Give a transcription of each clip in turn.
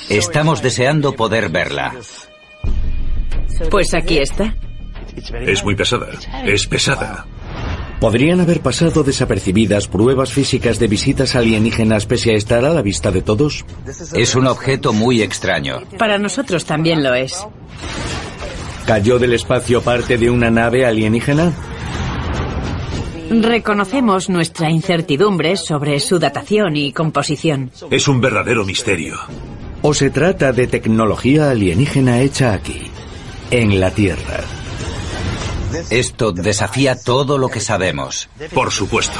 Estamos deseando poder verla. Pues aquí está. Es muy pesada. Es pesada. ¿Podrían haber pasado desapercibidas pruebas físicas de visitas alienígenas pese a estar a la vista de todos? Es un objeto muy extraño. Para nosotros también lo es. ¿Cayó del espacio parte de una nave alienígena? Reconocemos nuestra incertidumbre sobre su datación y composición. Es un verdadero misterio. ¿O se trata de tecnología alienígena hecha aquí, en la Tierra? Esto desafía todo lo que sabemos. Por supuesto.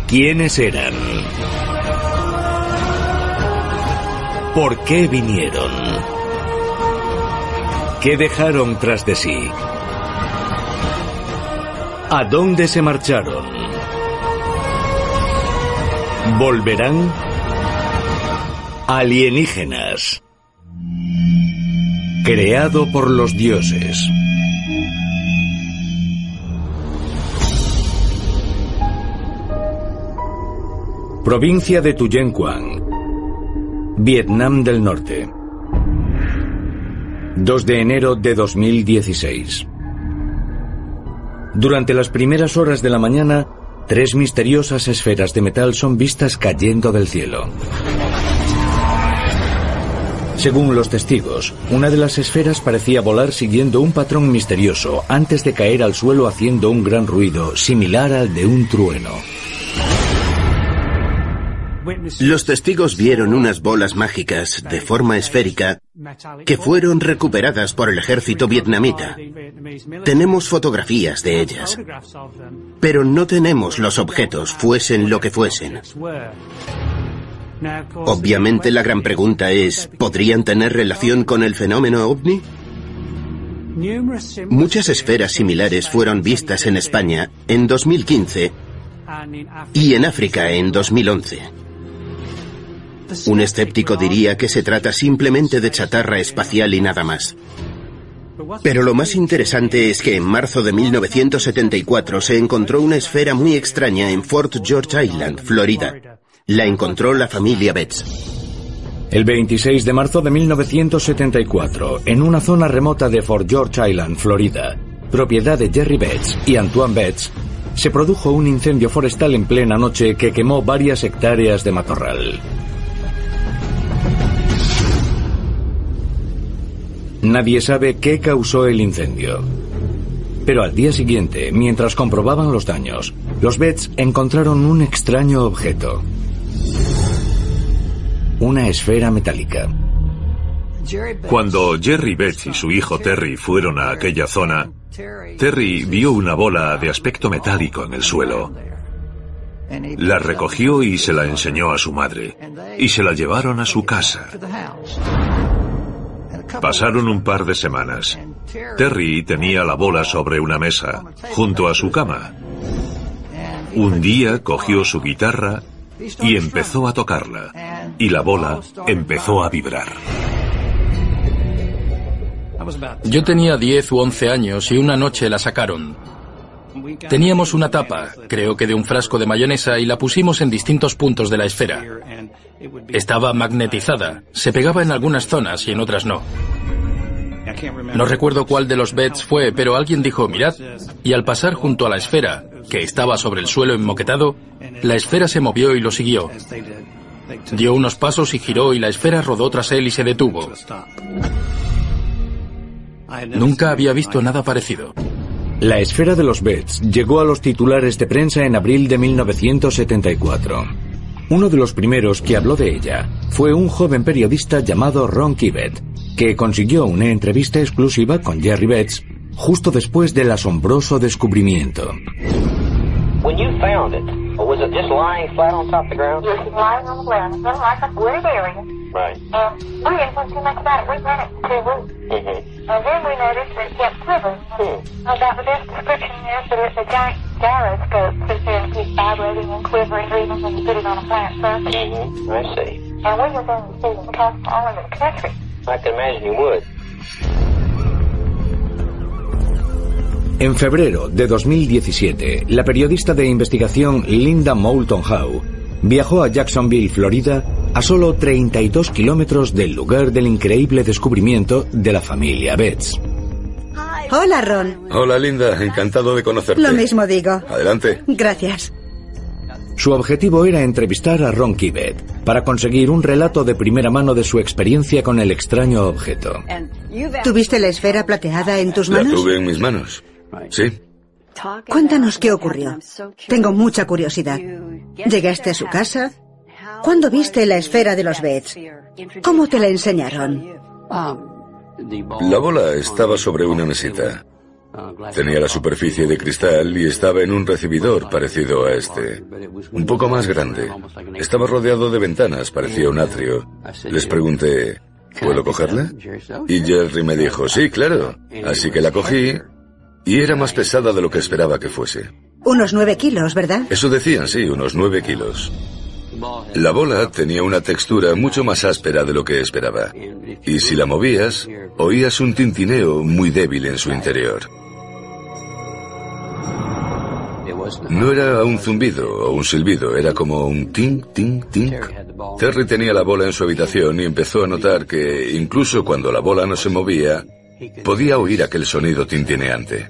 ¿Quiénes eran? ¿Por qué vinieron? ¿Qué dejaron tras de sí? ¿A dónde se marcharon? ¿Volverán? Alienígenas. Creado por los dioses. Provincia de Tuy Quang, Vietnam del Norte. 2 de enero de 2016. Durante las primeras horas de la mañana, 3 misteriosas esferas de metal son vistas cayendo del cielo. Según los testigos, una de las esferas parecía volar siguiendo un patrón misterioso antes de caer al suelo haciendo un gran ruido, similar al de un trueno. Los testigos vieron unas bolas mágicas de forma esférica que fueron recuperadas por el ejército vietnamita. Tenemos fotografías de ellas, pero no tenemos los objetos, fuesen lo que fuesen. Obviamente la gran pregunta es, ¿podrían tener relación con el fenómeno ovni? Muchas esferas similares fueron vistas en España en 2015 y en África en 2011. Un escéptico diría que se trata simplemente de chatarra espacial y nada más. Pero lo más interesante es que en marzo de 1974 se encontró una esfera muy extraña en Fort George Island, Florida. La encontró la familia Betts. El 26 de marzo de 1974, en una zona remota de Fort George Island, Florida, propiedad de Jerry Betts y Antoine Betts, se produjo un incendio forestal en plena noche que quemó varias hectáreas de matorral. Nadie sabe qué causó el incendio. Pero al día siguiente, mientras comprobaban los daños, los Betts encontraron un extraño objeto. Una esfera metálica. Cuando Jerry Betts y su hijo Terry fueron a aquella zona, Terry vio una bola de aspecto metálico en el suelo. La recogió y se la enseñó a su madre, y se la llevaron a su casa. Pasaron un par de semanas. Terry tenía la bola sobre una mesa, junto a su cama. Un día cogió su guitarra y empezó a tocarla, y la bola empezó a vibrar. Yo tenía 10 u 11 años y una noche la sacaron. Teníamos una tapa, creo que de un frasco de mayonesa, y la pusimos en distintos puntos de la esfera. Estaba magnetizada, se pegaba en algunas zonas y en otras no. No recuerdo cuál de los Betts fue, pero alguien dijo, mirad, y al pasar junto a la esfera, que estaba sobre el suelo enmoquetado, la esfera se movió y lo siguió. Dio unos pasos y giró y la esfera rodó tras él y se detuvo. Nunca había visto nada parecido. La esfera de los Betts llegó a los titulares de prensa en abril de 1974. Uno de los primeros que habló de ella fue un joven periodista llamado Ron Kivett, que consiguió una entrevista exclusiva con Jerry Betts justo después del asombroso descubrimiento. When you found it, was it just lying flat on top of the ground? Yes, lying on the ground. It looked like a wooded area. Right. And we didn't think too much about it. We ran it 2 weeks. And then we noticed that it kept quivering. About the best description is that it's a giant gyroscope sits there and keeps vibrating and quivering even when you put it on a flat surface. I see. And we were going to see it across all over the country. I can imagine you would. En febrero de 2017, la periodista de investigación Linda Moulton Howe viajó a Jacksonville, Florida, a solo 32 kilómetros del lugar del increíble descubrimiento de la familia Betts. Hola, Ron. Hola, Linda. Encantado de conocerte. Lo mismo digo. Adelante. Gracias. Su objetivo era entrevistar a Ron Kivett para conseguir un relato de primera mano de su experiencia con el extraño objeto. ¿Tuviste la esfera plateada en tus manos? La tuve en mis manos. Sí. Cuéntanos qué ocurrió. Tengo mucha curiosidad. ¿Llegaste a su casa? ¿Cuándo viste la esfera de los Betts? ¿Cómo te la enseñaron? La bola estaba sobre una mesita. Tenía la superficie de cristal y estaba en un recibidor parecido a este. Un poco más grande. Estaba rodeado de ventanas, parecía un atrio. Les pregunté, ¿puedo cogerla? Y Jerry me dijo, sí, claro. Así que la cogí y era más pesada de lo que esperaba que fuese. Unos 9 kilos, ¿verdad? Eso decían, sí, unos 9 kilos. La bola tenía una textura mucho más áspera de lo que esperaba. Y si la movías, oías un tintineo muy débil en su interior. No era un zumbido o un silbido, era como un ting, ting, ting. Terry tenía la bola en su habitación y empezó a notar que, incluso cuando la bola no se movía, podía oír aquel sonido tintineante.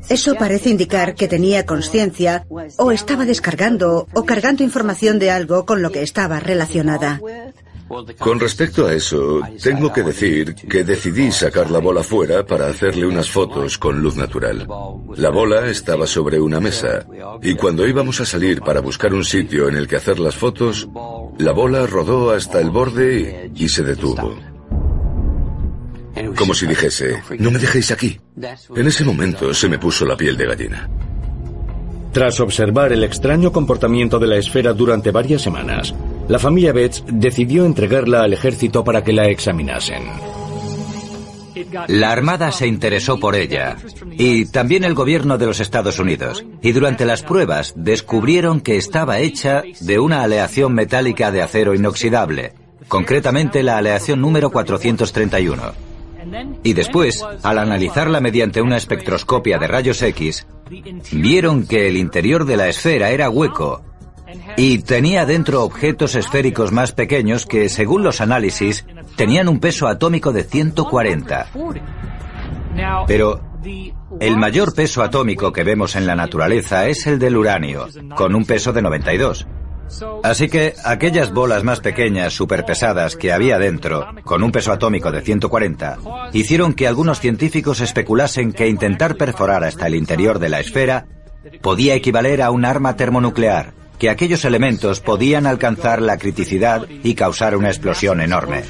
Eso parece indicar que tenía conciencia o estaba descargando o cargando información de algo con lo que estaba relacionada. Con respecto a eso, tengo que decir que decidí sacar la bola fuera para hacerle unas fotos con luz natural. La bola estaba sobre una mesa y cuando íbamos a salir para buscar un sitio en el que hacer las fotos, la bola rodó hasta el borde y se detuvo. Como si dijese, no me dejéis aquí. En ese momento se me puso la piel de gallina. Tras observar el extraño comportamiento de la esfera durante varias semanas, la familia Betts decidió entregarla al ejército para que la examinasen. La Armada se interesó por ella, y también el gobierno de los Estados Unidos, y durante las pruebas descubrieron que estaba hecha de una aleación metálica de acero inoxidable, concretamente la aleación número 431. Y después, al analizarla mediante una espectroscopia de rayos X, vieron que el interior de la esfera era hueco y tenía dentro objetos esféricos más pequeños que, según los análisis, tenían un peso atómico de 140. Pero el mayor peso atómico que vemos en la naturaleza es el del uranio, con un peso de 92. Así que aquellas bolas más pequeñas, superpesadas que había dentro, con un peso atómico de 140, hicieron que algunos científicos especulasen que intentar perforar hasta el interior de la esfera podía equivaler a un arma termonuclear, que aquellos elementos podían alcanzar la criticidad y causar una explosión enorme.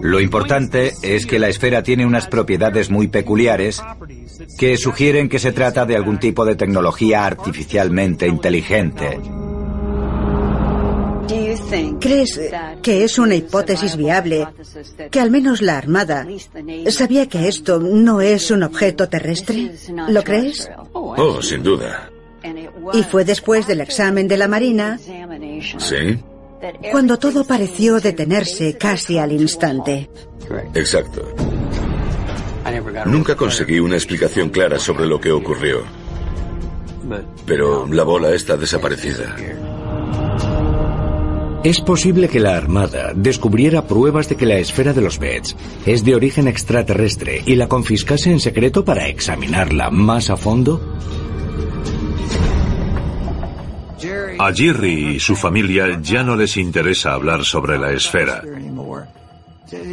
Lo importante es que la esfera tiene unas propiedades muy peculiares que sugieren que se trata de algún tipo de tecnología artificialmente inteligente. ¿Crees que es una hipótesis viable que al menos la Armada sabía que esto no es un objeto terrestre? ¿Lo crees? Oh, sin duda. Y fue después del examen de la Marina, ¿sí?, cuando todo pareció detenerse casi al instante. Exacto. Nunca conseguí una explicación clara sobre lo que ocurrió. Pero la bola está desaparecida. Es posible que la Armada descubriera pruebas de que la esfera de los Betts es de origen extraterrestre y la confiscase en secreto para examinarla más a fondo. A Jerry y su familia ya no les interesa hablar sobre la esfera.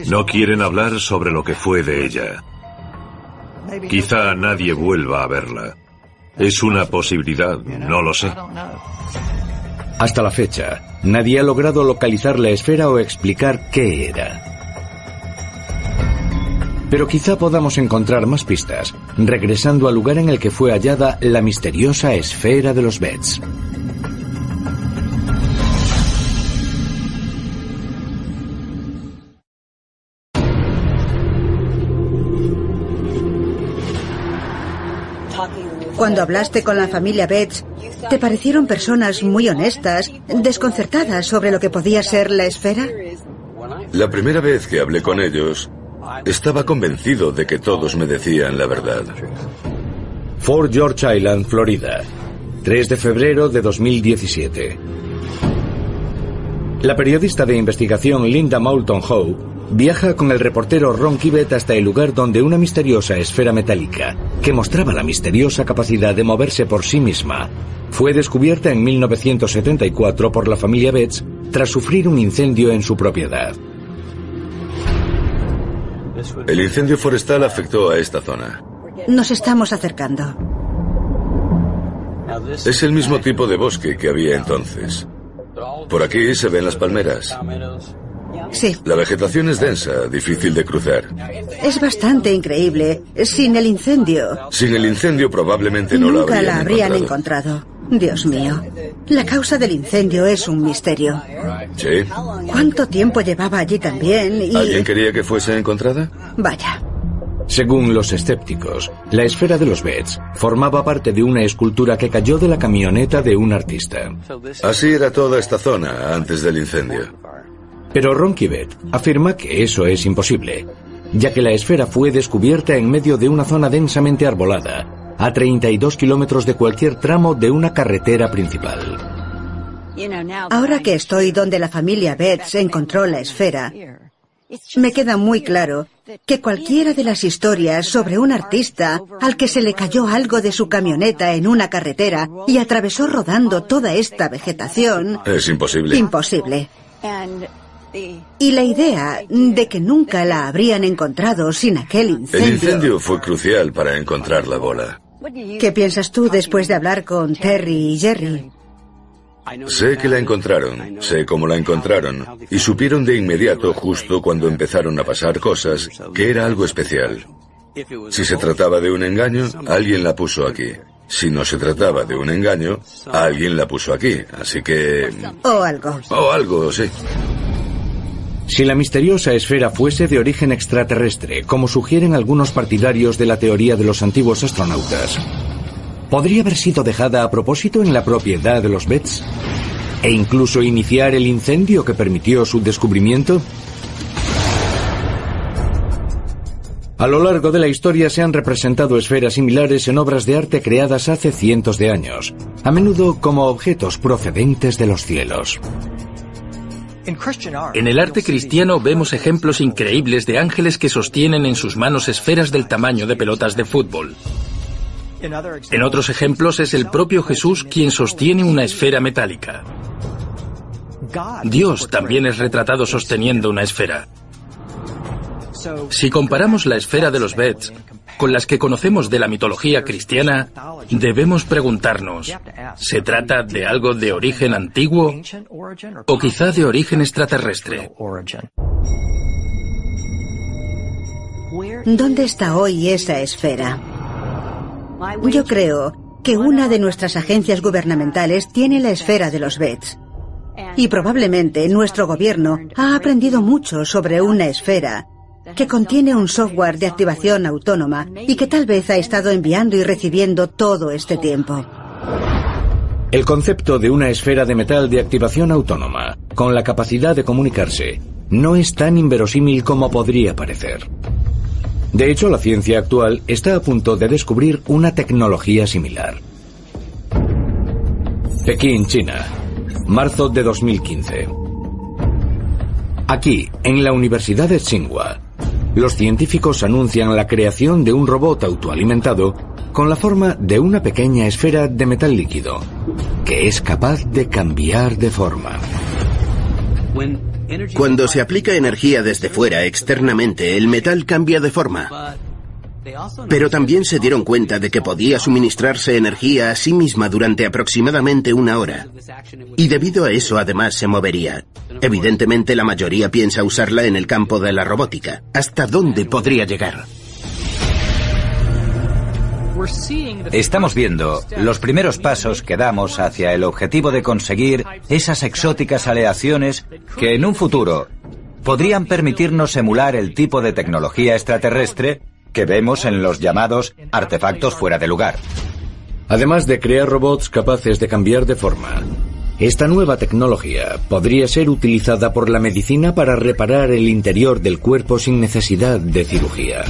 No quieren hablar sobre lo que fue de ella. Quizá nadie vuelva a verla. Es una posibilidad, no lo sé. Hasta la fecha, nadie ha logrado localizar la esfera o explicar qué era. Pero quizá podamos encontrar más pistas, regresando al lugar en el que fue hallada la misteriosa esfera de los Betts. Cuando hablaste con la familia Betts, ¿te parecieron personas muy honestas, desconcertadas sobre lo que podía ser la esfera? La primera vez que hablé con ellos, estaba convencido de que todos me decían la verdad. Fort George Island, Florida. 3 de febrero de 2017. La periodista de investigación Linda Moulton Howe viaja con el reportero Ron Kivett hasta el lugar donde una misteriosa esfera metálica, que mostraba la misteriosa capacidad de moverse por sí misma, fue descubierta en 1974 por la familia Betts tras sufrir un incendio en su propiedad. El incendio forestal afectó a esta zona. Nos estamos acercando. Es el mismo tipo de bosque que había entonces. Por aquí se ven las palmeras. Sí. La vegetación es densa, difícil de cruzar. Es bastante increíble. Sin el incendio... Sin el incendio probablemente no nunca la habrían encontrado. Dios mío. La causa del incendio es un misterio. Sí. ¿Cuánto tiempo llevaba allí también? ¿Alguien quería que fuese encontrada? Vaya. Según los escépticos, la esfera de los Betts formaba parte de una escultura que cayó de la camioneta de un artista. Así era toda esta zona antes del incendio. Pero Ron Kivett afirma que eso es imposible, ya que la esfera fue descubierta en medio de una zona densamente arbolada, a 32 kilómetros de cualquier tramo de una carretera principal. Ahora que estoy donde la familia Betts encontró la esfera, me queda muy claro que cualquiera de las historias sobre un artista al que se le cayó algo de su camioneta en una carretera y atravesó rodando toda esta vegetación... Es imposible. Imposible. Y la idea de que nunca la habrían encontrado sin aquel incendio... El incendio fue crucial para encontrar la bola. ¿Qué piensas tú después de hablar con Terry y Jerry? Sé que la encontraron, sé cómo la encontraron, y supieron de inmediato, justo cuando empezaron a pasar cosas, que era algo especial. Si se trataba de un engaño, alguien la puso aquí. Si no se trataba de un engaño, alguien la puso aquí, así que... O algo. O algo, sí. Si la misteriosa esfera fuese de origen extraterrestre, como sugieren algunos partidarios de la teoría de los antiguos astronautas, ¿podría haber sido dejada a propósito en la propiedad de los Betts? ¿E incluso iniciar el incendio que permitió su descubrimiento? A lo largo de la historia se han representado esferas similares en obras de arte creadas hace cientos de años, a menudo como objetos procedentes de los cielos. En el arte cristiano vemos ejemplos increíbles de ángeles que sostienen en sus manos esferas del tamaño de pelotas de fútbol. En otros ejemplos es el propio Jesús quien sostiene una esfera metálica. Dios también es retratado sosteniendo una esfera. Si comparamos la esfera de los Betts con las que conocemos de la mitología cristiana, debemos preguntarnos, ¿se trata de algo de origen antiguo o quizá de origen extraterrestre? ¿Dónde está hoy esa esfera? Yo creo que una de nuestras agencias gubernamentales tiene la esfera de los Betts. Y probablemente nuestro gobierno ha aprendido mucho sobre una esfera que contiene un software de activación autónoma y que tal vez ha estado enviando y recibiendo todo este tiempo. El concepto de una esfera de metal de activación autónoma, con la capacidad de comunicarse, no es tan inverosímil como podría parecer. De hecho, la ciencia actual está a punto de descubrir una tecnología similar. Pekín, China, marzo de 2015. Aquí, en la Universidad de Tsinghua, los científicos anuncian la creación de un robot autoalimentado con la forma de una pequeña esfera de metal líquido, que es capaz de cambiar de forma. Cuando se aplica energía desde fuera, externamente, el metal cambia de forma. Pero también se dieron cuenta de que podía suministrarse energía a sí misma durante aproximadamente 1 hora. Y debido a eso, además, se movería. Evidentemente, la mayoría piensa usarla en el campo de la robótica. ¿Hasta dónde podría llegar? Estamos viendo los primeros pasos que damos hacia el objetivo de conseguir esas exóticas aleaciones que en un futuro podrían permitirnos emular el tipo de tecnología extraterrestre que vemos en los llamados artefactos fuera de lugar. Además de crear robots capaces de cambiar de forma, esta nueva tecnología podría ser utilizada por la medicina para reparar el interior del cuerpo sin necesidad de cirugía.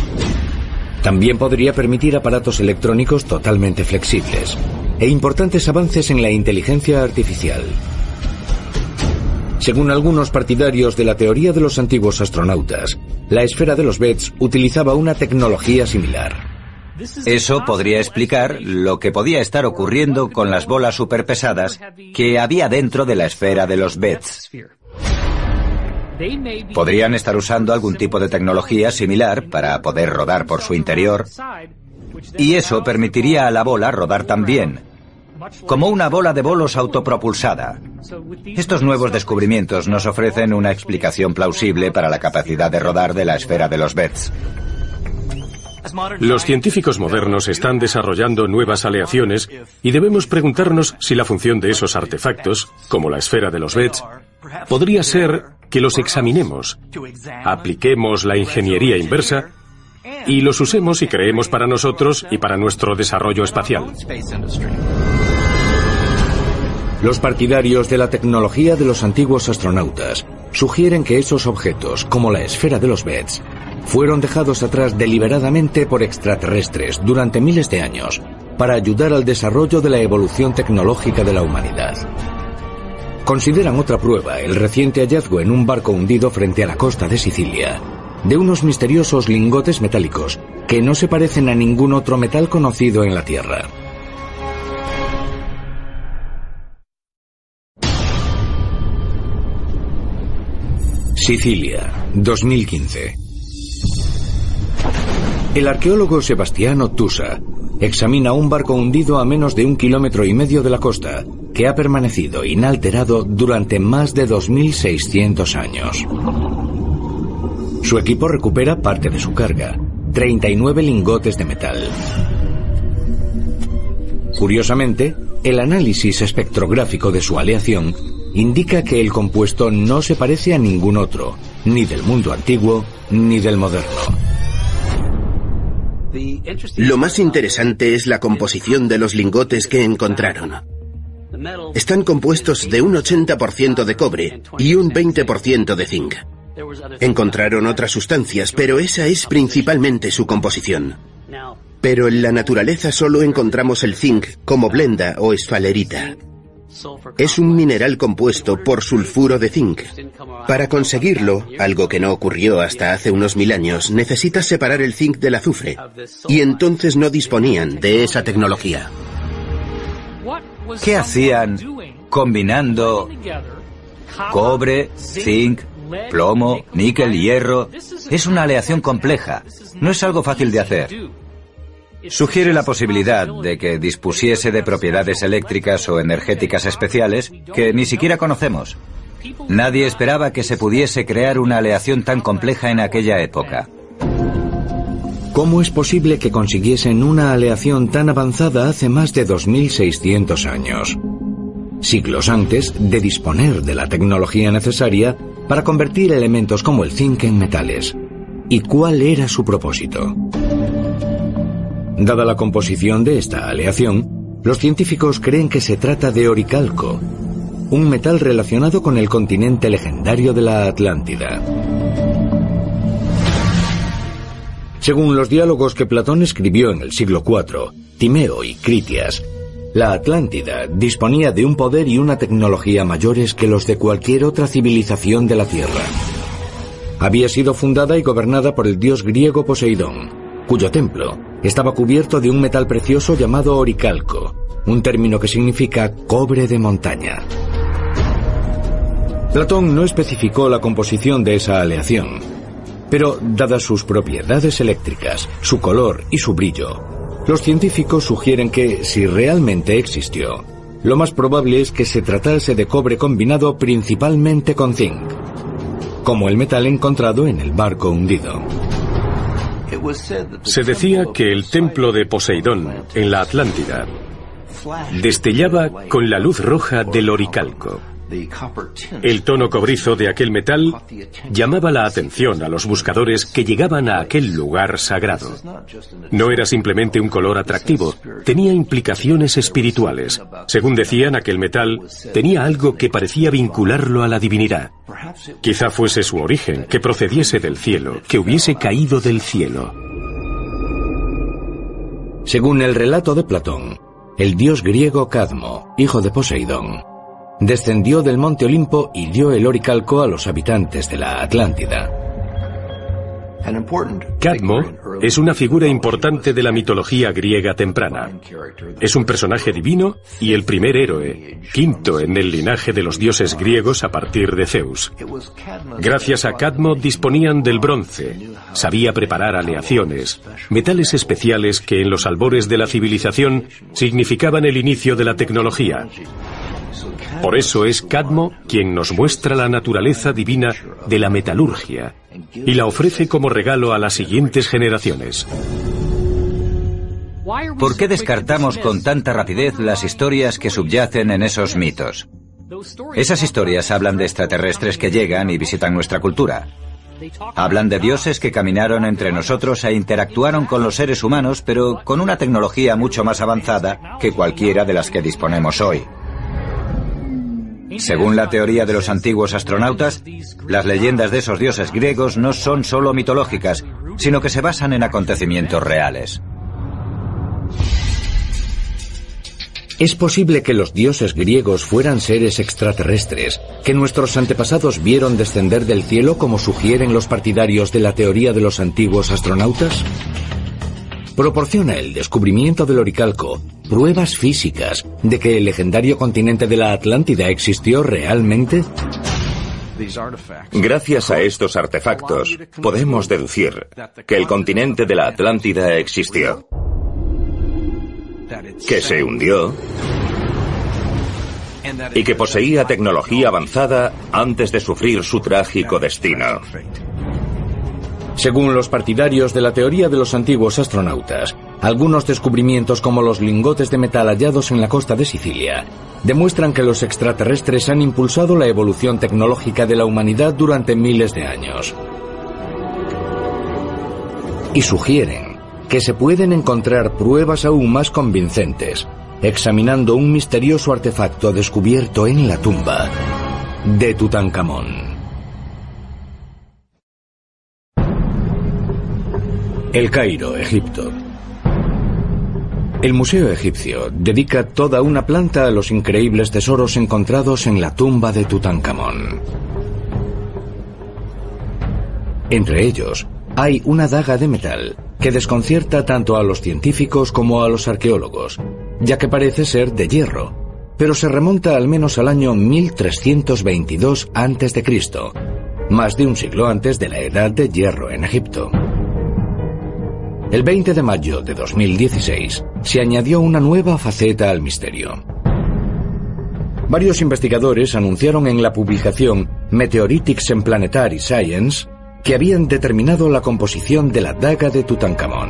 También podría permitir aparatos electrónicos totalmente flexibles. e importantes avances en la inteligencia artificial. Según algunos partidarios de la teoría de los antiguos astronautas, la esfera de los Betz utilizaba una tecnología similar. Eso podría explicar lo que podía estar ocurriendo con las bolas superpesadas que había dentro de la esfera de los Betz. Podrían estar usando algún tipo de tecnología similar para poder rodar por su interior, y eso permitiría a la bola rodar también, como una bola de bolos autopropulsada. Estos nuevos descubrimientos nos ofrecen una explicación plausible para la capacidad de rodar de la esfera de los Betz. Los científicos modernos están desarrollando nuevas aleaciones y debemos preguntarnos si la función de esos artefactos, como la esfera de los Betz, podría ser que los examinemos, apliquemos la ingeniería inversa y los usemos y creemos para nosotros y para nuestro desarrollo espacial. Los partidarios de la tecnología de los antiguos astronautas sugieren que esos objetos, como la esfera de los Betz, fueron dejados atrás deliberadamente por extraterrestres durante miles de años para ayudar al desarrollo de la evolución tecnológica de la humanidad. Consideran otra prueba el reciente hallazgo en un barco hundido frente a la costa de Sicilia de unos misteriosos lingotes metálicos que no se parecen a ningún otro metal conocido en la Tierra. Sicilia, 2015. El arqueólogo Sebastián Ottusa examina un barco hundido a menos de 1,5 kilómetros de la costa, que ha permanecido inalterado durante más de 2.600 años. Su equipo recupera parte de su carga, 39 lingotes de metal. Curiosamente, el análisis espectrográfico de su aleación indica que el compuesto no se parece a ningún otro, ni del mundo antiguo ni del moderno. Lo más interesante es la composición de los lingotes que encontraron. Están compuestos de un 80% de cobre y un 20% de zinc. Encontraron otras sustancias, pero esa es principalmente su composición. Pero en la naturaleza solo encontramos el zinc como blenda o esfalerita. Es un mineral compuesto por sulfuro de zinc. Para conseguirlo, algo que no ocurrió hasta hace unos 1000 años, necesitas separar el zinc del azufre, y entonces no disponían de esa tecnología. ¿Qué hacían combinando cobre, zinc, plomo, níquel y hierro? Es una aleación compleja, no es algo fácil de hacer. Sugiere la posibilidad de que dispusiese de propiedades eléctricas o energéticas especiales que ni siquiera conocemos. Nadie esperaba que se pudiese crear una aleación tan compleja en aquella época. ¿Cómo es posible que consiguiesen una aleación tan avanzada hace más de 2.600 años? Siglos antes de disponer de la tecnología necesaria para convertir elementos como el zinc en metales. ¿Y cuál era su propósito? Dada la composición de esta aleación, los científicos creen que se trata de oricalco, un metal relacionado con el continente legendario de la Atlántida. Según los diálogos que Platón escribió en el siglo IV, Timeo y Critias, la Atlántida disponía de un poder y una tecnología mayores que los de cualquier otra civilización de la Tierra. Había sido fundada y gobernada por el dios griego Poseidón, cuyo templo estaba cubierto de un metal precioso llamado oricalco, un término que significa cobre de montaña. Platón no especificó la composición de esa aleación, pero dadas sus propiedades eléctricas, su color y su brillo, los científicos sugieren que, si realmente existió, lo más probable es que se tratase de cobre combinado principalmente con zinc, como el metal encontrado en el barco hundido. Se decía que el templo de Poseidón, en la Atlántida, destellaba con la luz roja del oricalco. El tono cobrizo de aquel metal llamaba la atención a los buscadores que llegaban a aquel lugar sagrado. No era simplemente un color atractivo, tenía implicaciones espirituales. Según decían, aquel metal tenía algo que parecía vincularlo a la divinidad. Quizá fuese su origen, que procediese del cielo, que hubiese caído del cielo. Según el relato de Platón, el dios griego Cadmo, hijo de Poseidón, descendió del monte Olimpo y dio el oricalco a los habitantes de la Atlántida. Cadmo es una figura importante de la mitología griega temprana. Es un personaje divino y el primer héroe, quinto en el linaje de los dioses griegos a partir de Zeus. Gracias a Cadmo disponían del bronce, sabía preparar aleaciones, metales especiales que en los albores de la civilización significaban el inicio de la tecnología. Por eso es Cadmo quien nos muestra la naturaleza divina de la metalurgia y la ofrece como regalo a las siguientes generaciones. ¿Por qué descartamos con tanta rapidez las historias que subyacen en esos mitos? Esas historias hablan de extraterrestres que llegan y visitan nuestra cultura. Hablan de dioses que caminaron entre nosotros e interactuaron con los seres humanos, pero con una tecnología mucho más avanzada que cualquiera de las que disponemos hoy. Según la teoría de los antiguos astronautas, las leyendas de esos dioses griegos no son solo mitológicas, sino que se basan en acontecimientos reales. Es posible que los dioses griegos fueran seres extraterrestres, que nuestros antepasados vieron descender del cielo como sugieren los partidarios de la teoría de los antiguos astronautas. ¿Proporciona el descubrimiento del oricalco pruebas físicas de que el legendario continente de la Atlántida existió realmente? Gracias a estos artefactos, podemos deducir que el continente de la Atlántida existió, que se hundió y que poseía tecnología avanzada antes de sufrir su trágico destino. Según los partidarios de la teoría de los antiguos astronautas, algunos descubrimientos como los lingotes de metal hallados en la costa de Sicilia demuestran que los extraterrestres han impulsado la evolución tecnológica de la humanidad durante miles de años. Y sugieren que se pueden encontrar pruebas aún más convincentes, examinando un misterioso artefacto descubierto en la tumba de Tutankamón. El Cairo, Egipto. El Museo Egipcio dedica toda una planta a los increíbles tesoros encontrados en la tumba de Tutankamón. Entre ellos, hay una daga de metal que desconcierta tanto a los científicos como a los arqueólogos, ya que parece ser de hierro, pero se remonta al menos al año 1322 a.C., más de un siglo antes de la Edad de Hierro en Egipto. El 20 de mayo de 2016 se añadió una nueva faceta al misterio. Varios investigadores anunciaron en la publicación Meteoritics and Planetary Science que habían determinado la composición de la daga de Tutankamón.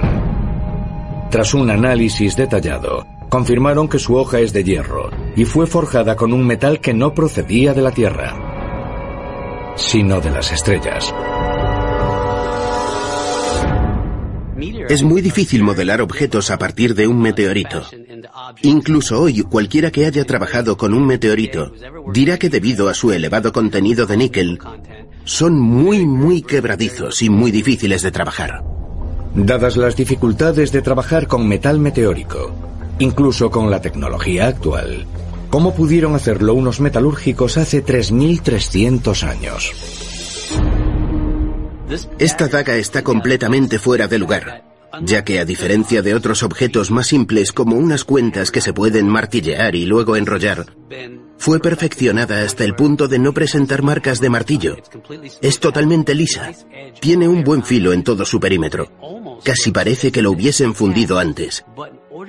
Tras un análisis detallado, confirmaron que su hoja es de hierro y fue forjada con un metal que no procedía de la Tierra, sino de las estrellas. Es muy difícil modelar objetos a partir de un meteorito. Incluso hoy, cualquiera que haya trabajado con un meteorito dirá que debido a su elevado contenido de níquel, son muy quebradizos y muy difíciles de trabajar. Dadas las dificultades de trabajar con metal meteórico, incluso con la tecnología actual, ¿cómo pudieron hacerlo unos metalúrgicos hace 3.300 años? Esta daga está completamente fuera de lugar, ya que a diferencia de otros objetos más simples como unas cuentas que se pueden martillear y luego enrollar, fue perfeccionada hasta el punto de no presentar marcas de martillo. Es totalmente lisa, tiene un buen filo en todo su perímetro, casi parece que lo hubiesen fundido antes.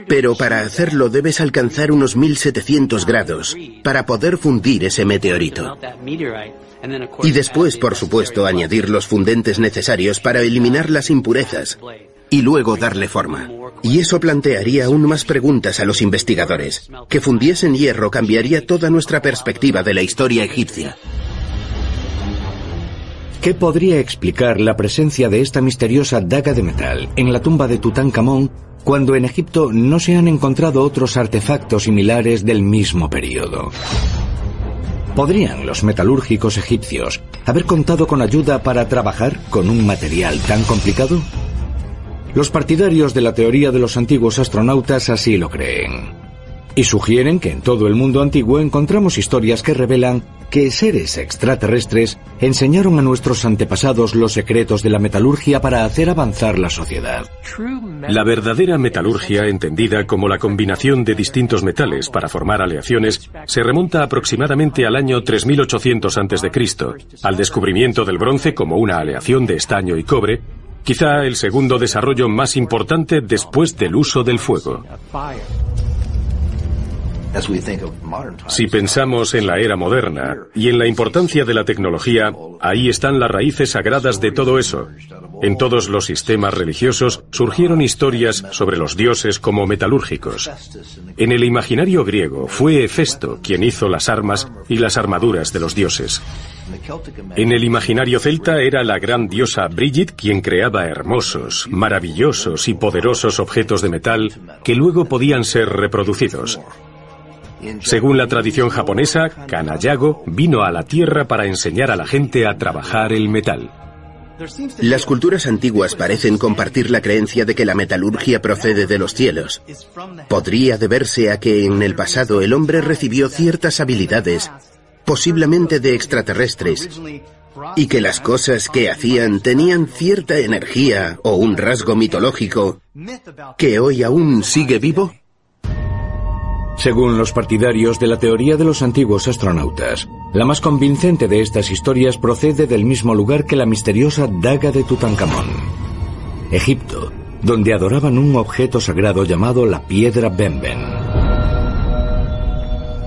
Pero para hacerlo debes alcanzar unos 1700 grados para poder fundir ese meteorito. Y después, por supuesto, añadir los fundentes necesarios para eliminar las impurezas y luego darle forma. Y eso plantearía aún más preguntas a los investigadores. Que fundiesen hierro cambiaría toda nuestra perspectiva de la historia egipcia. ¿Qué podría explicar la presencia de esta misteriosa daga de metal en la tumba de Tutankamón cuando en Egipto no se han encontrado otros artefactos similares del mismo periodo? ¿Podrían los metalúrgicos egipcios haber contado con ayuda para trabajar con un material tan complicado? Los partidarios de la teoría de los antiguos astronautas así lo creen. Y sugieren que en todo el mundo antiguo encontramos historias que revelan que seres extraterrestres enseñaron a nuestros antepasados los secretos de la metalurgia para hacer avanzar la sociedad. La verdadera metalurgia, entendida como la combinación de distintos metales para formar aleaciones, se remonta aproximadamente al año 3800 a.C., al descubrimiento del bronce como una aleación de estaño y cobre, quizá el segundo desarrollo más importante después del uso del fuego. Si pensamos en la era moderna y en la importancia de la tecnología, ahí están las raíces sagradas de todo eso. En todos los sistemas religiosos surgieron historias sobre los dioses como metalúrgicos. En el imaginario griego fue Hefesto quien hizo las armas y las armaduras de los dioses. En el imaginario celta era la gran diosa Brigid quien creaba hermosos, maravillosos y poderosos objetos de metal que luego podían ser reproducidos. Según la tradición japonesa, Kanayago vino a la Tierra para enseñar a la gente a trabajar el metal. Las culturas antiguas parecen compartir la creencia de que la metalurgia procede de los cielos. Podría deberse a que en el pasado el hombre recibió ciertas habilidades, posiblemente de extraterrestres, y que las cosas que hacían tenían cierta energía o un rasgo mitológico que hoy aún sigue vivo. Según los partidarios de la teoría de los antiguos astronautas, la más convincente de estas historias procede del mismo lugar que la misteriosa daga de Tutankamón, Egipto, donde adoraban un objeto sagrado llamado la piedra Benben.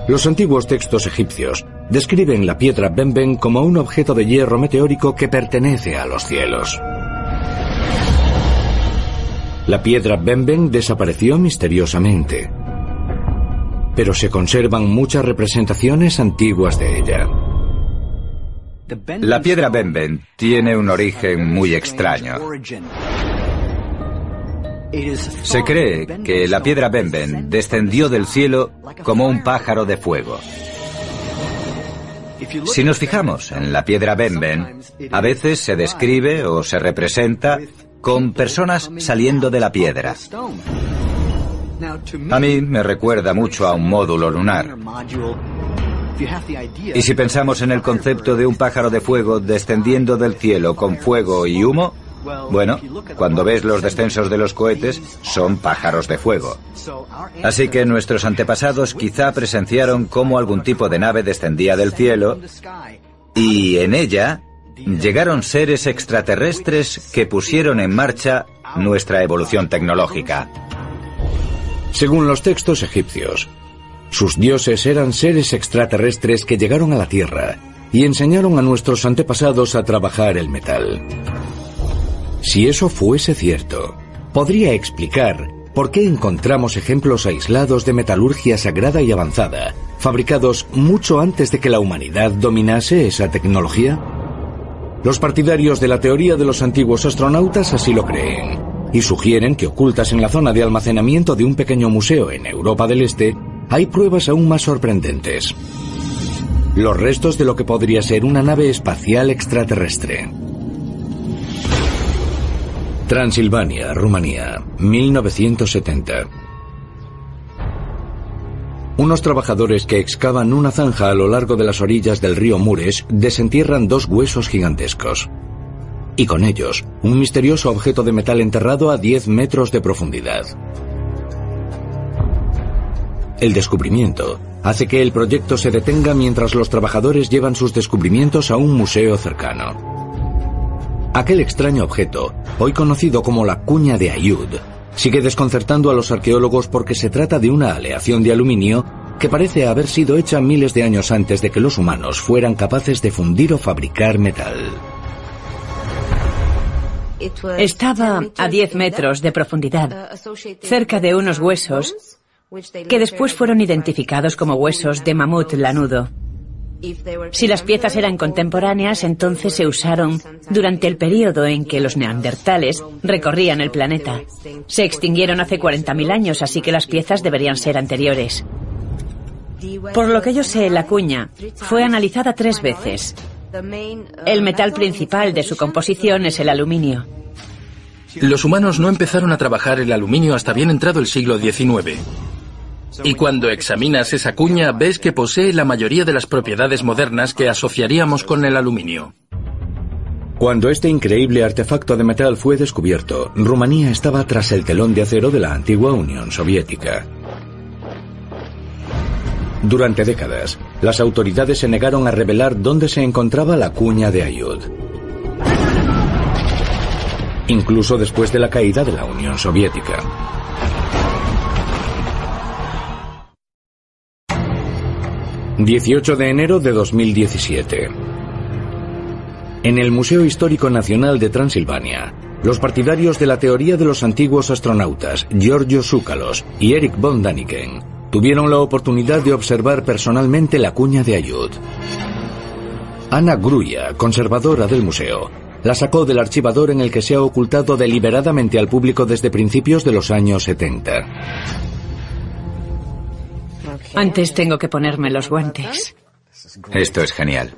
Los antiguos textos egipcios describen la piedra Benben como un objeto de hierro meteórico que pertenece a los cielos. La piedra Benben desapareció misteriosamente, pero se conservan muchas representaciones antiguas de ella. La piedra Benben tiene un origen muy extraño. Se cree que la piedra Benben descendió del cielo como un pájaro de fuego. Si nos fijamos en la piedra Benben, a veces se describe o se representa con personas saliendo de la piedra. A mí me recuerda mucho a un módulo lunar. Y si pensamos en el concepto de un pájaro de fuego descendiendo del cielo con fuego y humo, bueno, cuando ves los descensos de los cohetes, son pájaros de fuego. Así que nuestros antepasados quizá presenciaron cómo algún tipo de nave descendía del cielo y en ella llegaron seres extraterrestres que pusieron en marcha nuestra evolución tecnológica. Según los textos egipcios, sus dioses eran seres extraterrestres que llegaron a la Tierra y enseñaron a nuestros antepasados a trabajar el metal. Si eso fuese cierto, podría explicar por qué encontramos ejemplos aislados de metalurgia sagrada y avanzada, fabricados mucho antes de que la humanidad dominase esa tecnología. Los partidarios de la teoría de los antiguos astronautas así lo creen, y sugieren que ocultas en la zona de almacenamiento de un pequeño museo en Europa del Este hay pruebas aún más sorprendentes. Los restos de lo que podría ser una nave espacial extraterrestre. Transilvania, Rumanía, 1970. Unos trabajadores que excavan una zanja a lo largo de las orillas del río Mureş desentierran dos huesos gigantescos. Y con ellos, un misterioso objeto de metal enterrado a 10 metros de profundidad. El descubrimiento hace que el proyecto se detenga mientras los trabajadores llevan sus descubrimientos a un museo cercano. Aquel extraño objeto, hoy conocido como la cuña de Ayud, sigue desconcertando a los arqueólogos porque se trata de una aleación de aluminio que parece haber sido hecha miles de años antes de que los humanos fueran capaces de fundir o fabricar metal. Estaba a 10 metros de profundidad, cerca de unos huesos que después fueron identificados como huesos de mamut lanudo. Si las piezas eran contemporáneas, entonces se usaron durante el período en que los neandertales recorrían el planeta. Se extinguieron hace 40.000 años, así que las piezas deberían ser anteriores. Por lo que yo sé, la cuña fue analizada 3 veces. El metal principal de su composición es el aluminio. Los humanos no empezaron a trabajar el aluminio hasta bien entrado el siglo XIX. Y cuando examinas esa cuña, ves que posee la mayoría de las propiedades modernas que asociaríamos con el aluminio. Cuando este increíble artefacto de metal fue descubierto, Rumanía estaba tras el telón de acero de la antigua Unión Soviética. Durante décadas, las autoridades se negaron a revelar dónde se encontraba la cuña de Aiud. Incluso después de la caída de la Unión Soviética. ...18 de enero de 2017... En el Museo Histórico Nacional de Transilvania, los partidarios de la teoría de los antiguos astronautas Giorgio Tsoukalos y Erich von Däniken tuvieron la oportunidad de observar personalmente la cuña de Aiud. Anna Gruya, conservadora del museo, la sacó del archivador en el que se ha ocultado deliberadamente al público desde principios de los años 70. Antes tengo que ponerme los guantes. Esto es genial.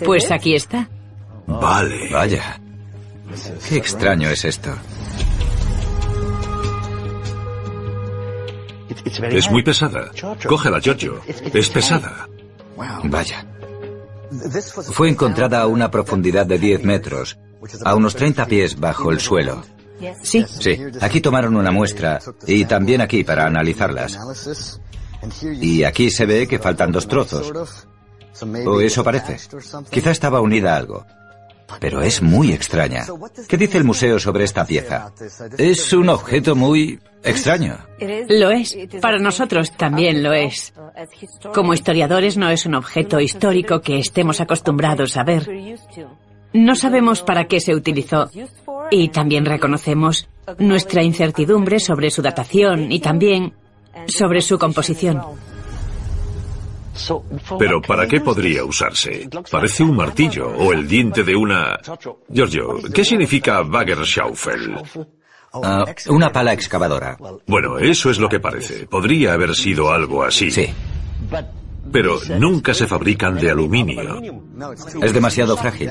Pues aquí está. Vale. Vaya. Qué extraño es esto. Es muy pesada. Cógela, Giorgio. Es pesada. Vaya. Fue encontrada a una profundidad de 10 metros, a unos 30 pies bajo el suelo. Sí. Sí. Aquí tomaron una muestra y también aquí para analizarlas. Y aquí se ve que faltan 2 trozos. O eso parece. Quizá estaba unida a algo. Pero es muy extraña. ¿Qué dice el museo sobre esta pieza? Es un objeto muy extraño. Lo es. Para nosotros también lo es. Como historiadores no es un objeto histórico que estemos acostumbrados a ver. No sabemos para qué se utilizó. Y también reconocemos nuestra incertidumbre sobre su datación y también sobre su composición. Pero ¿para qué podría usarse? Parece un martillo o el diente de una... Giorgio, ¿qué significa Baggerschaufel? Una pala excavadora. Bueno, eso es lo que parece. Podría haber sido algo así. Sí. Pero nunca se fabrican de aluminio. Es demasiado frágil.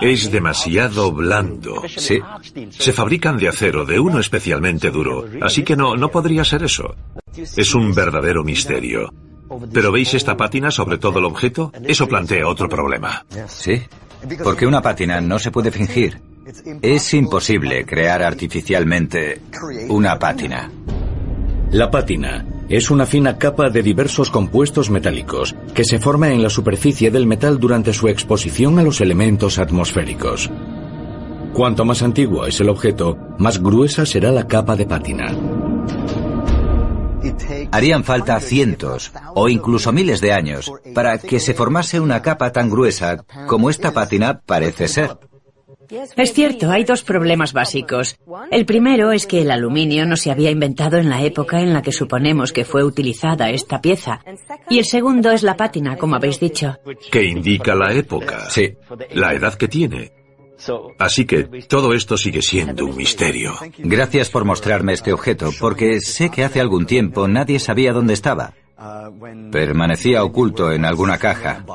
Es demasiado blando. Sí. Se fabrican de acero, de uno especialmente duro. Así que no podría ser eso. Es un verdadero misterio. ¿Pero veis esta pátina sobre todo el objeto? Eso plantea otro problema. Sí, porque una pátina no se puede fingir. Es imposible crear artificialmente una pátina. La pátina es una fina capa de diversos compuestos metálicos que se forma en la superficie del metal durante su exposición a los elementos atmosféricos. Cuanto más antiguo es el objeto, más gruesa será la capa de pátina. Harían falta cientos o incluso miles de años para que se formase una capa tan gruesa como esta pátina parece ser. Es cierto, hay 2 problemas básicos. El primero es que el aluminio no se había inventado en la época en la que suponemos que fue utilizada esta pieza. Y el segundo es la pátina, como habéis dicho. Que indica la época. Sí. La edad que tiene. Así que todo esto sigue siendo un misterio. Gracias por mostrarme este objeto, porque sé que hace algún tiempo nadie sabía dónde estaba. Permanecía oculto en alguna caja.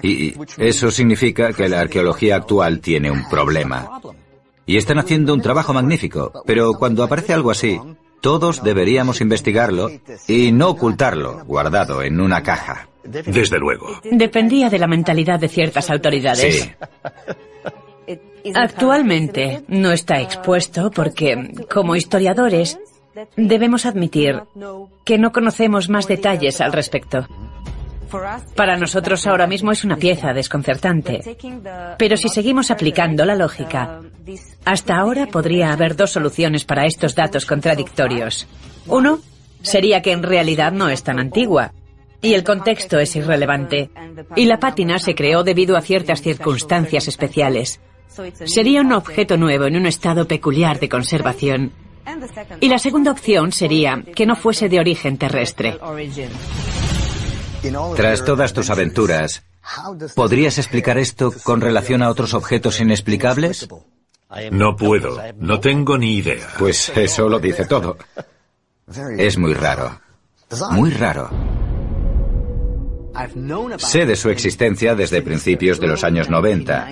Y eso significa que la arqueología actual tiene un problema. Y están haciendo un trabajo magnífico, pero cuando aparece algo así, todos deberíamos investigarlo y no ocultarlo, guardado en una caja. Desde luego. Dependía de la mentalidad de ciertas autoridades. Sí. Actualmente no está expuesto porque, como historiadores, debemos admitir que no conocemos más detalles al respecto. Para nosotros ahora mismo es una pieza desconcertante, pero si seguimos aplicando la lógica, hasta ahora podría haber 2 soluciones para estos datos contradictorios. Uno sería que en realidad no es tan antigua, y el contexto es irrelevante, y la pátina se creó debido a ciertas circunstancias especiales. Sería un objeto nuevo en un estado peculiar de conservación. Y la segunda opción sería que no fuese de origen terrestre. Tras todas tus aventuras, ¿podrías explicar esto con relación a otros objetos inexplicables? No puedo. No tengo ni idea. Pues eso lo dice todo. Es muy raro. Muy raro. Sé de su existencia desde principios de los años 90.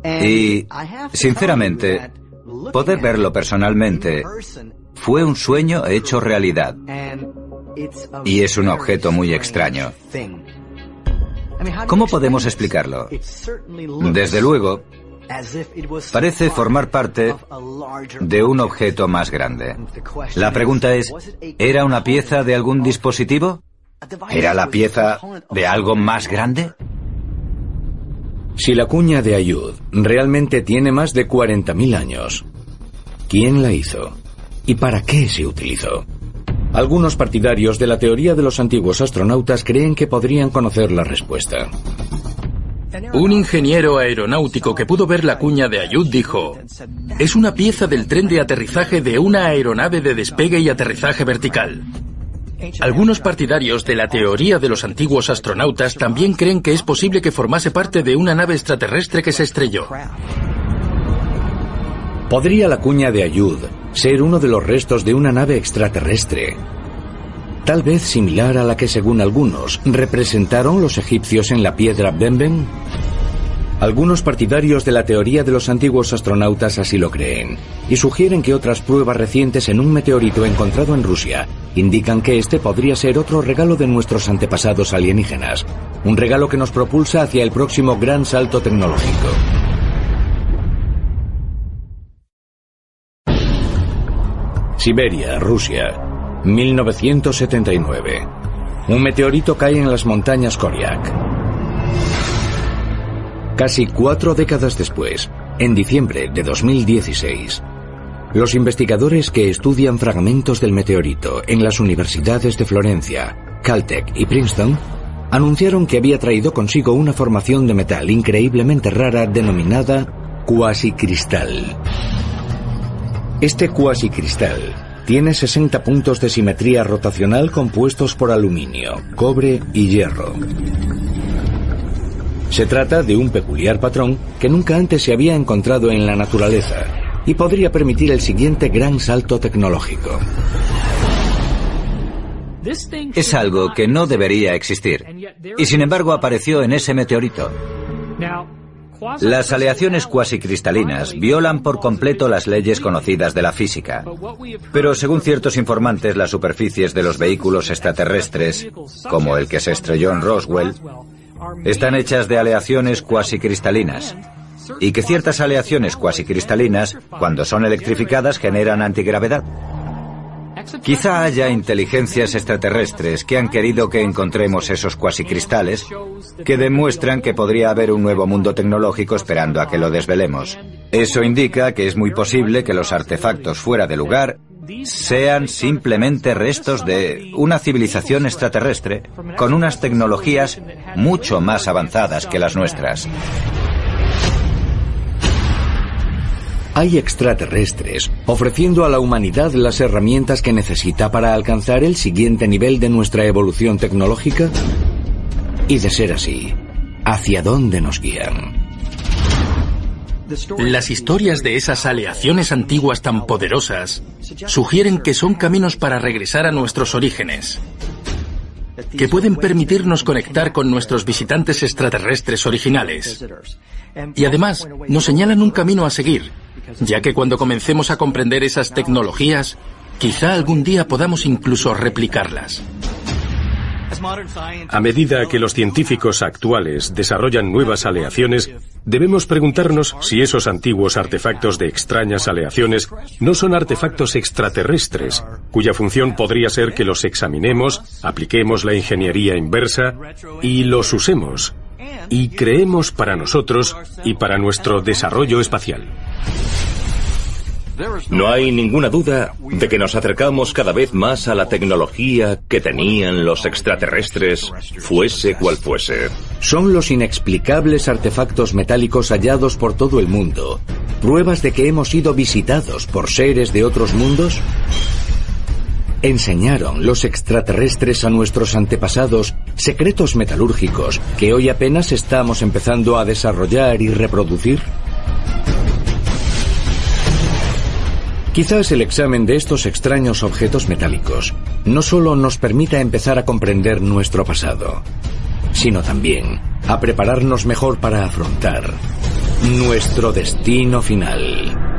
Y, sinceramente, Poder verlo personalmente fue un sueño hecho realidad. Y es un objeto muy extraño. ¿Cómo podemos explicarlo? Desde luego, parece formar parte de un objeto más grande. La pregunta es, ¿era una pieza de algún dispositivo? ¿Era la pieza de algo más grande? Si la cuña de Ayud realmente tiene más de 40.000 años, ¿quién la hizo? ¿Y para qué se utilizó? Algunos partidarios de la teoría de los antiguos astronautas creen que podrían conocer la respuesta. Un ingeniero aeronáutico que pudo ver la cuña de Ayud dijo: es una pieza del tren de aterrizaje de una aeronave de despegue y aterrizaje vertical. Algunos partidarios de la teoría de los antiguos astronautas también creen que es posible que formase parte de una nave extraterrestre que se estrelló. ¿Podría la cuña de Ayud ser uno de los restos de una nave extraterrestre? Tal vez similar a la que, según algunos, representaron los egipcios en la piedra Benben. Algunos partidarios de la teoría de los antiguos astronautas así lo creen, y sugieren que otras pruebas recientes en un meteorito encontrado en Rusia indican que este podría ser otro regalo de nuestros antepasados alienígenas, un regalo que nos propulsa hacia el próximo gran salto tecnológico. Siberia, Rusia, 1979. Un meteorito cae en las montañas Koryak. Casi 4 décadas después, en diciembre de 2016, los investigadores que estudian fragmentos del meteorito en las universidades de Florencia, Caltech y Princeton anunciaron que había traído consigo una formación de metal increíblemente rara denominada cuasicristal. Este cuasicristal tiene 60 puntos de simetría rotacional compuestos por aluminio, cobre y hierro. Se trata de un peculiar patrón que nunca antes se había encontrado en la naturaleza y podría permitir el siguiente gran salto tecnológico. Es algo que no debería existir, y sin embargo apareció en ese meteorito. Las aleaciones cuasicristalinas violan por completo las leyes conocidas de la física. Pero según ciertos informantes, las superficies de los vehículos extraterrestres, como el que se estrelló en Roswell, están hechas de aleaciones cuasicristalinas. Y que ciertas aleaciones cuasicristalinas, cuando son electrificadas, generan antigravedad. Quizá haya inteligencias extraterrestres que han querido que encontremos esos cuasicristales que demuestran que podría haber un nuevo mundo tecnológico esperando a que lo desvelemos. Eso indica que es muy posible que los artefactos fuera de lugar sean simplemente restos de una civilización extraterrestre con unas tecnologías mucho más avanzadas que las nuestras. Hay extraterrestres ofreciendo a la humanidad las herramientas que necesita para alcanzar el siguiente nivel de nuestra evolución tecnológica. Y de ser así, ¿hacia dónde nos guían? Las historias de esas aleaciones antiguas tan poderosas sugieren que son caminos para regresar a nuestros orígenes, que pueden permitirnos conectar con nuestros visitantes extraterrestres originales. Y además, nos señalan un camino a seguir, ya que cuando comencemos a comprender esas tecnologías, quizá algún día podamos incluso replicarlas. A medida que los científicos actuales desarrollan nuevas aleaciones, debemos preguntarnos si esos antiguos artefactos de extrañas aleaciones no son artefactos extraterrestres, cuya función podría ser que los examinemos, apliquemos la ingeniería inversa y los usemos, y creemos para nosotros y para nuestro desarrollo espacial. No hay ninguna duda de que nos acercamos cada vez más a la tecnología que tenían los extraterrestres, fuese cual fuese. Son los inexplicables artefactos metálicos hallados por todo el mundo, pruebas de que hemos sido visitados por seres de otros mundos. ¿Enseñaron los extraterrestres a nuestros antepasados secretos metalúrgicos que hoy apenas estamos empezando a desarrollar y reproducir? Quizás el examen de estos extraños objetos metálicos no solo nos permita empezar a comprender nuestro pasado, sino también a prepararnos mejor para afrontar nuestro destino final.